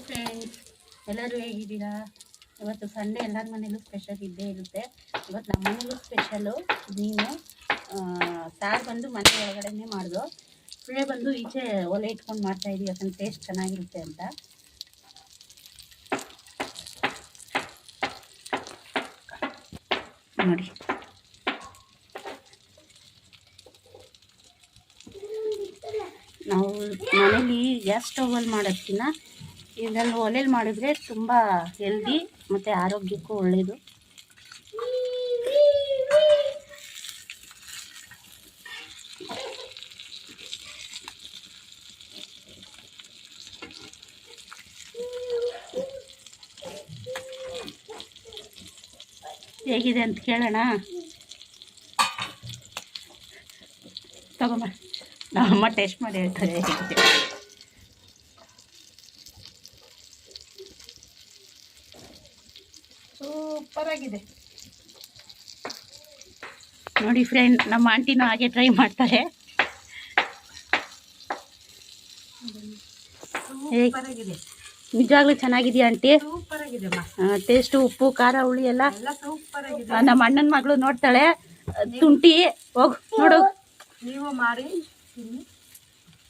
Friends, ಎಲ್ಲರೂ ಹೇಗಿದ್ದೀರಾ? ಇವತ್ತು ಸಂಡೇ ಎಲ್ಲರ ಮನೇಲೂ ಸ್ಪೆಷಲ್ ಇದ್ದೇ ಇರುತ್ತೆ. ಇವತ್ತು ನಮ್ಮ ಮನೇಲೂ ಸ್ಪೆಷಲು ಮೀನು. ಸಾರು ಬಂದು ಮನೆ ಒಳಗಡೆನೇ ಮಾಡಿದ್ರು. ಫ್ರೈ ಬಂದು ಈಚೆ ಒಲೆ ಇಟ್ಕೊಂಡು ಮಾಡ್ತಾಯಿದ್ದೀವಿ, ಯಾಕಂದ್ರೆ ಟೇಸ್ಟ್ ಚೆನ್ನಾಗಿರುತ್ತೆ ಅಂತ. ನೋಡಿ, ನಾವು ಮನೇಲಿ ಗ್ಯಾಸ್ ಸ್ಟೌವಲ್ಲಿ ಮಾಡೋದಕ್ಕಿಂತ ಇದರಲ್ಲಿ ಒಲೆಯಲ್ಲಿ ಮಾಡಿದ್ರೆ ತುಂಬ ಹೆಲ್ದಿ ಮತ್ತು ಆರೋಗ್ಯಕ್ಕೂ ಒಳ್ಳೆಯದು. ಹೇಗಿದೆ ಅಂತ ಕೇಳೋಣ. ತಗೊಂಬ, ನಮ್ಮಮ್ಮ ಟೇಸ್ಟ್ ಮಾಡಿ ಹೇಳ್ತಾರೆ ಹೇಗಿದೆ. ಸೂಪರ್ ಆಗಿದೆ ನೋಡಿ ಫ್ರೆಂಡ್, ನಮ್ಮ ಆಂಟಿನೂ ಹಾಗೆ ಟ್ರೈ ಮಾಡ್ತಾರೆ. ನಿಜವಾಗ್ಲೂ ಚೆನ್ನಾಗಿದೆಯಾ ಆಂಟಿ? ಸೂಪರ್ ಆಗಿದೆ. ಟೇಸ್ಟು, ಉಪ್ಪು, ಖಾರ, ಹುಳಿ ಎಲ್ಲ ಸೂಪರ್ ಆಗಿದೆ. ನಮ್ಮ ಅಣ್ಣನ ಮಗಳು ನೋಡ್ತಾಳೆ, ತುಂಟಿ ಹೋಗು ನೋಡು. ನೀವು ಮಾಡಿ ತಿನ್ನಿ.